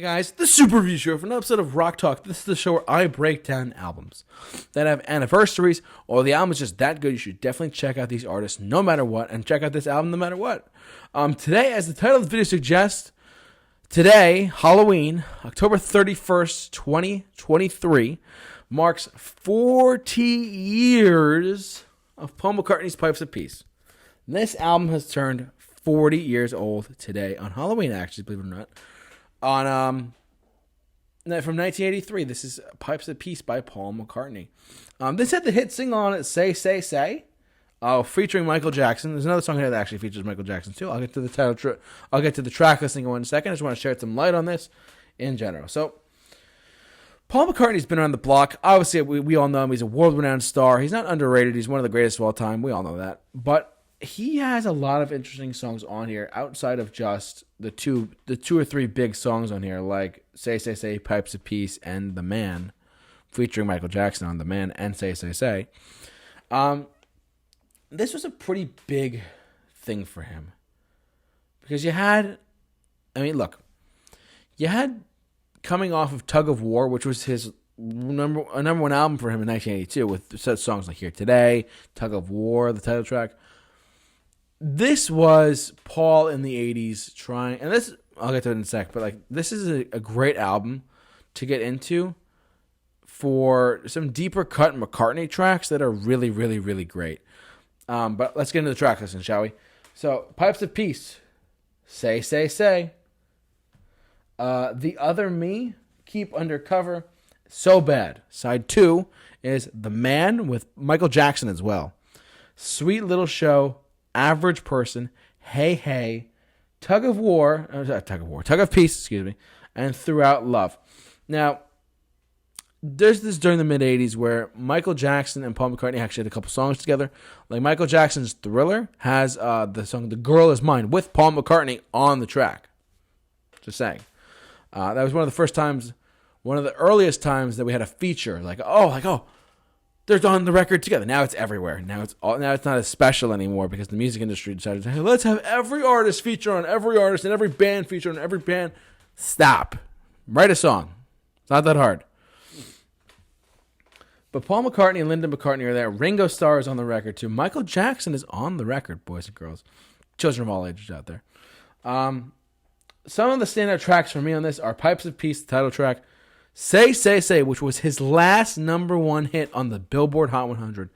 guys, the Super Review Show for an episode of Rock Talk. This is the show where I break down albums that have anniversaries, or the album is just that good. You should definitely check out these artists no matter what, and check out this album no matter what. Today, as the title of the video suggests, today, Halloween, October 31st, 2023, marks 40 years of Paul McCartney's Pipes of Peace. This album has turned 40 years old today on Halloween, actually, believe it or not. From 1983, this is Pipes of Peace by Paul McCartney. This had the hit single on it, Say, Say, Say, featuring Michael Jackson. There's another song here that actually features Michael Jackson, too. I'll get to the I'll get to the track listing in 1 second. I just want to shed some light on this in general. So, Paul McCartney's been around the block. Obviously, we all know him. He's a world-renowned star. He's not underrated. He's one of the greatest of all time. We all know that. But he has a lot of interesting songs on here outside of just the two or three big songs on here, like Say, Say, Say, Pipes of Peace, and The Man, featuring Michael Jackson on The Man and Say, Say, Say. This was a pretty big thing for him because you had coming off of Tug of War, which was his number one album for him in 1982, with such songs like Here Today, Tug of War, the title track. This was Paul in the 80s trying, and this, I'll get to it in a sec, but this is a great album to get into for some deeper cut McCartney tracks that are really, really, really great. But let's get into the track listing, shall we? So, Pipes of Peace, Say, Say, Say. The Other Me, Keep Undercover, So Bad. Side 2 is The Man with Michael Jackson as well. Sweet Little Show, Average Person, Hey Hey, Tug of Peace, and Throughout Love. Now, there's this during the mid-'80s where Michael Jackson and Paul McCartney actually had a couple songs together. Like Michael Jackson's Thriller has the song The Girl Is Mine with Paul McCartney on the track. Just saying. That was one of the earliest times that we had a feature. They're on the record together. Now it's everywhere. Now it's not as special anymore because the music industry decided to say, hey, let's have every artist feature on every artist and every band feature on every band. Stop. Write a song. It's not that hard. But Paul McCartney and Linda McCartney are there. Ringo Starr is on the record too. Michael Jackson is on the record, boys and girls. Children of all ages out there. Some of the standout tracks for me on this are Pipes of Peace, the title track, Say, Say, Say, which was his last number one hit on the Billboard Hot 100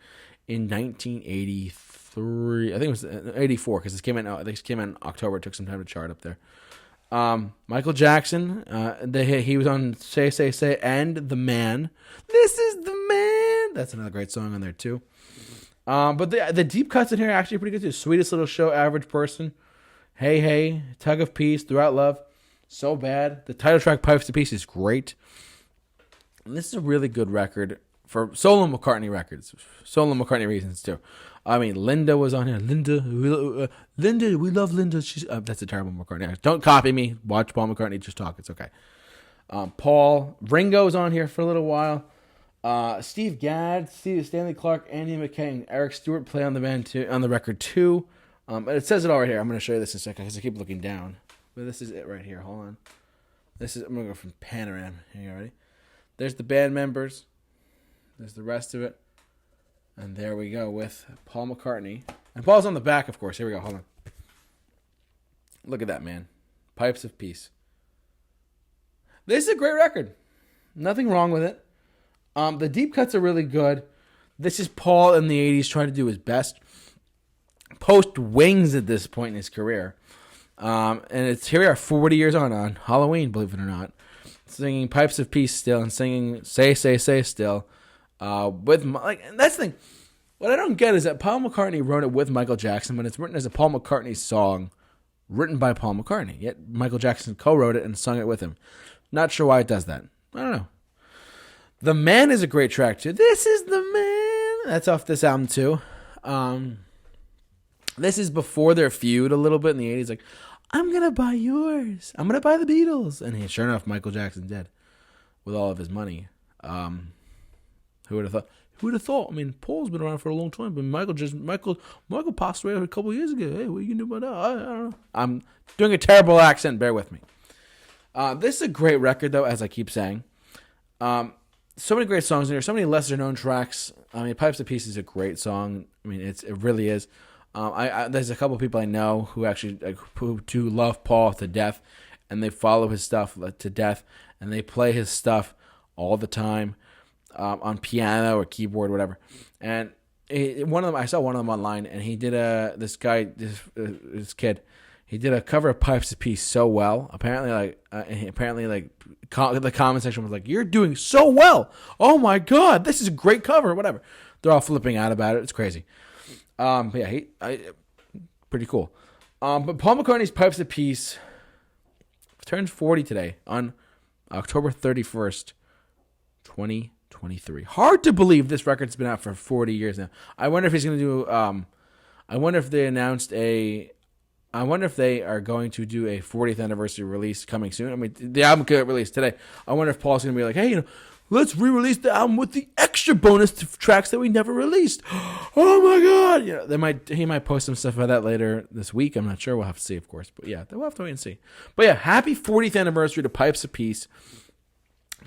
in 1983. I think it was 84 because this came out in October. It took some time to chart up there. Michael Jackson, he was on Say, Say, Say and The Man. This is The Man. That's another great song on there too. But the deep cuts in here are actually pretty good too. Sweetest Little Show, Average Person, Hey Hey, Tug of Peace, Throughout Love, So Bad. The title track, Pipes of Peace, is great. And this is a really good record for solo McCartney records. Solo McCartney reasons, too. I mean, Linda was on here. Linda, we love Linda. That's a terrible McCartney. Don't copy me. Watch Paul McCartney just talk. It's okay. Ringo's on here for a little while. Steve Gadd, Stanley Clarke, Andy McKay, and Eric Stewart play on the band too, on the record too. It says it all right here. I'm going to show you this in a second because I keep looking down. But this is it right here. Hold on. I'm going to go from Panorama. Here you ready? There's the band members. There's the rest of it. And there we go with Paul McCartney. And Paul's on the back, of course. Here we go. Hold on. Look at that, man. Pipes of Peace. This is a great record. Nothing wrong with it. The deep cuts are really good. This is Paul in the 80s trying to do his best. Post Wings at this point in his career. And here we are 40 years on Halloween, believe it or not. Singing Pipes of Peace still and singing Say, Say, Say still. And that's the thing. What I don't get is that Paul McCartney wrote it with Michael Jackson, but it's written as a Paul McCartney song written by Paul McCartney. Yet Michael Jackson co-wrote it and sung it with him. Not sure why it does that. I don't know. The Man is a great track too. This is The Man. That's off this album too. This is before their feud a little bit in the 80s. Like, I'm going to buy yours. I'm going to buy the Beatles. And sure enough, Michael Jackson did with all of his money. Who would have thought? Who would have thought? I mean, Paul's been around for a long time, but Michael passed away a couple of years ago. Hey, what are you going to do about that? I don't know. I'm doing a terrible accent. Bear with me. This is a great record, though, as I keep saying. So many great songs in here, so many lesser-known tracks. I mean, Pipes of Peace is a great song. I mean, it really is. There's a couple of people I know who actually who do love Paul to death, and they follow his stuff to death, and they play his stuff all the time on piano or keyboard, whatever. And one of them, I saw one of them online, and he did this kid. He did a cover of Pipes of Peace so well. Apparently, the comment section was like, "You're doing so well! Oh my God, this is a great cover!" Whatever. They're all flipping out about it. It's crazy. But yeah, pretty cool. But Paul McCartney's Pipes of Peace turns 40 today on October 31st, 2023. Hard to believe this record's been out for 40 years now. I wonder if he's going to do. I wonder if they are going to do a 40th anniversary release coming soon. I mean, the album could get released today. I wonder if Paul's going to be like, hey, let's re-release the album with the extra bonus tracks that we never released. Oh my God! He might post some stuff about that later this week. I'm not sure. We'll have to see, of course. But yeah, we'll have to wait and see. But yeah, happy 40th anniversary to Pipes of Peace.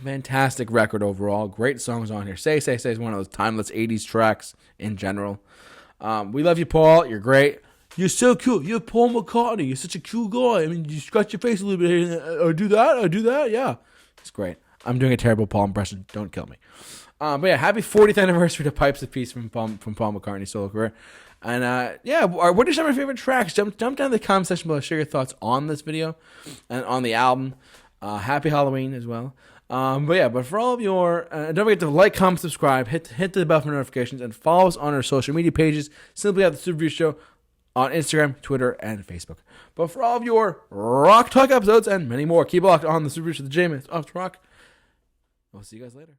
Fantastic record overall. Great songs on here. Say is one of those timeless 80s tracks in general. We love you, Paul. You're great. You're so cool. You're Paul McCartney. You're such a cool guy. I mean, you scratch your face a little bit here. I do that. Yeah. It's great. I'm doing a terrible Paul impression. Don't kill me. But yeah, happy 40th anniversary to Pipes of Peace from Paul McCartney's solo career. And what are some of your favorite tracks? Jump down in the comment section below. Share your thoughts on this video and on the album. Happy Halloween as well. But for all of your, don't forget to like, comment, subscribe, hit the bell for notifications, and follow us on our social media pages. Simply at the Super Review Show on Instagram, Twitter, and Facebook. But for all of your Rock Talk episodes and many more, keep locked on the Super Review Show, the J-Man. Off to rock. We'll see you guys later.